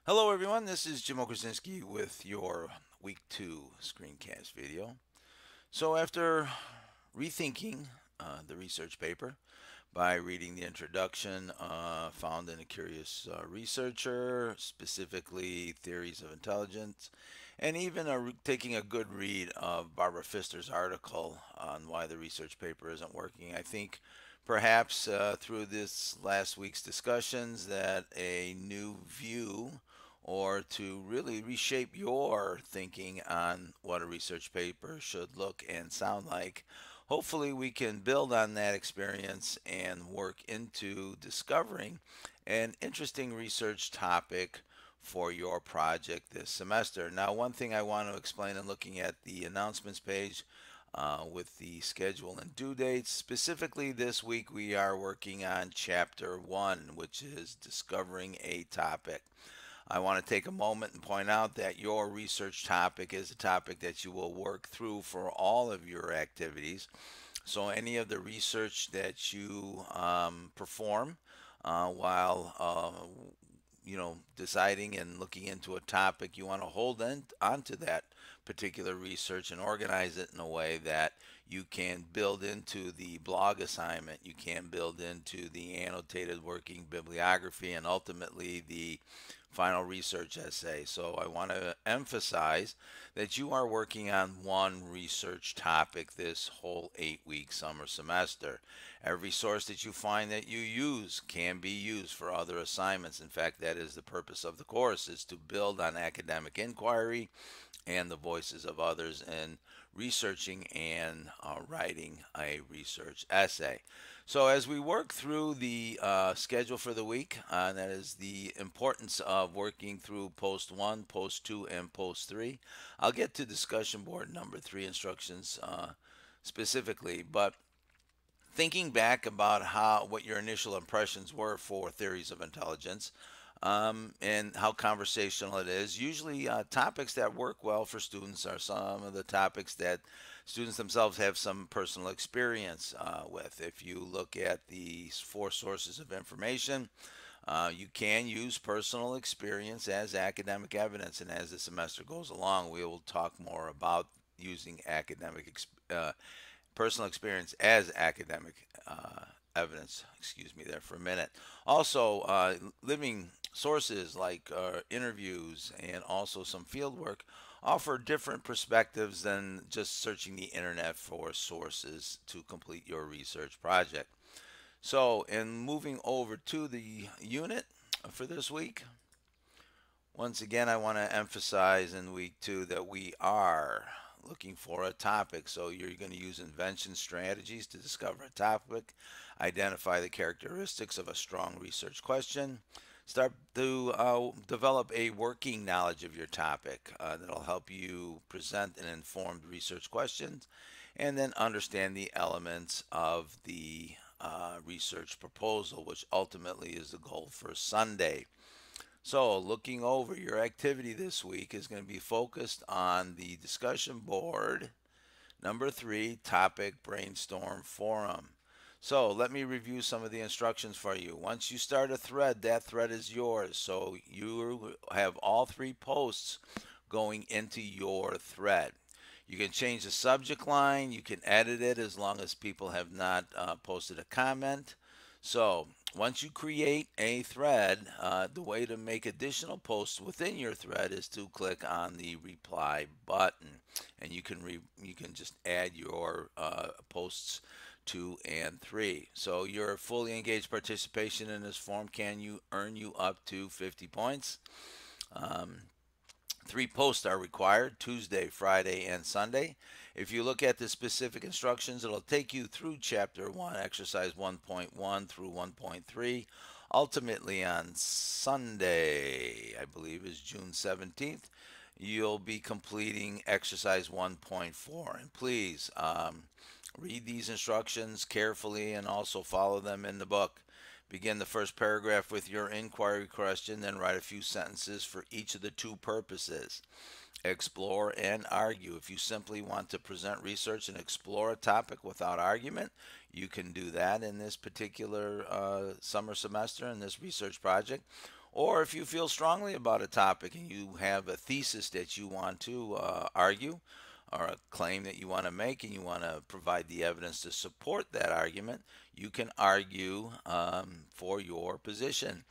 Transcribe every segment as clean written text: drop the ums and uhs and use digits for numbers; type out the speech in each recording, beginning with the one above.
Hello, everyone. This is Jim Okrasinski with your Week 2 screencast video. So, after rethinking the research paper by reading the introduction found in A Curious Researcher, specifically Theories of Intelligence, and even taking a good read of Barbara Pfister's article on why the research paper isn't working, I think perhaps through this last week's discussions that a new view or to really reshape your thinking on what a research paper should look and sound like. Hopefully, we can build on that experience and work into discovering an interesting research topic for your project this semester. Now, one thing I want to explain in looking at the announcements page with the schedule and due dates, specifically this week we are working on Chapter 1, which is discovering a topic. I want to take a moment and point out that your research topic is a topic that you will work through for all of your activities. So, any of the research that you perform while deciding and looking into a topic, you want to hold onto that particular research and organize it in a way that you can build into the blog assignment, you can build into the annotated working bibliography, and ultimately the final research essay. So I want to emphasize that you are working on one research topic this whole 8 week summer semester. Every source that you find that you use can be used for other assignments. In fact, that is the purpose of the course, is to build on academic inquiry and the voices of others in researching and writing a research essay. So, as we work through the schedule for the week, that is the importance of working through post 1, post 2, and post 3. I'll get to discussion board number 3 instructions specifically, but thinking back about what your initial impressions were for theories of intelligence, and how conversational it is. Usually, topics that work well for students are some of the topics that students themselves have some personal experience with. If you look at the four sources of information, you can use personal experience as academic evidence, and as the semester goes along, we will talk more about using personal experience as academic evidence. Excuse me there for a minute. Also, living sources like interviews and also some field work offer different perspectives than just searching the internet for sources to complete your research project. So, in moving over to the unit for this week, once again, I want to emphasize in week 2 that we are looking for a topic. So you're going to use invention strategies to discover a topic, identify the characteristics of a strong research question, start to develop a working knowledge of your topic that'll help you present an informed research questions, and then understand the elements of the research proposal, which ultimately is the goal for Sunday. So, looking over your activity this week is going to be focused on the discussion board, number 3, topic brainstorm forum. So, let me review some of the instructions for you. Once you start a thread, that thread is yours. So, you have all 3 posts going into your thread. You can change the subject line, you can edit it as long as people have not posted a comment. So, once you create a thread, the way to make additional posts within your thread is to click on the reply button, and you can just add your posts 2 and 3. So your fully engaged participation in this form can you earn you up to 50 points. Um, 3 posts are required: Tuesday, Friday, and Sunday. If you look at the specific instructions, it'll take you through Chapter 1, Exercise 1.1 through 1.3. Ultimately, on Sunday, I believe is June 17th, you'll be completing Exercise 1.4. And please read these instructions carefully and also follow them in the book. Begin the first paragraph with your inquiry question, then write a few sentences for each of the 2 purposes: explore and argue. If you simply want to present research and explore a topic without argument, you can do that in this particular summer semester in this research project. Or if you feel strongly about a topic and you have a thesis that you want to argue, or a claim that you want to make and you want to provide the evidence to support that argument, you can argue for your position.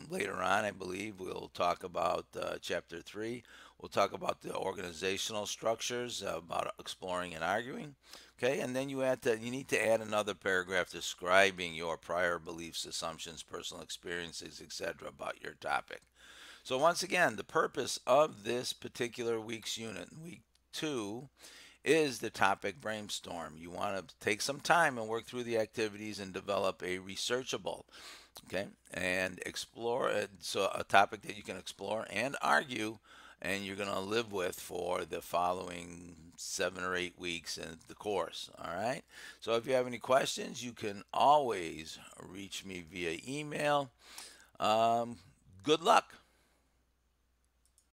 Later on, I believe we'll talk about chapter 3. We'll talk about the organizational structures, about exploring and arguing. Okay, and then you need to add another paragraph describing your prior beliefs, assumptions, personal experiences, etc. about your topic. So once again, the purpose of this particular week's unit, week 2, is the topic brainstorm. You want to take some time and work through the activities and develop a researchable, okay, and explore it. So a topic that you can explore and argue, and you're going to live with for the following 7 or 8 weeks in the course. All right. So if you have any questions, you can always reach me via email. Um, Good luck.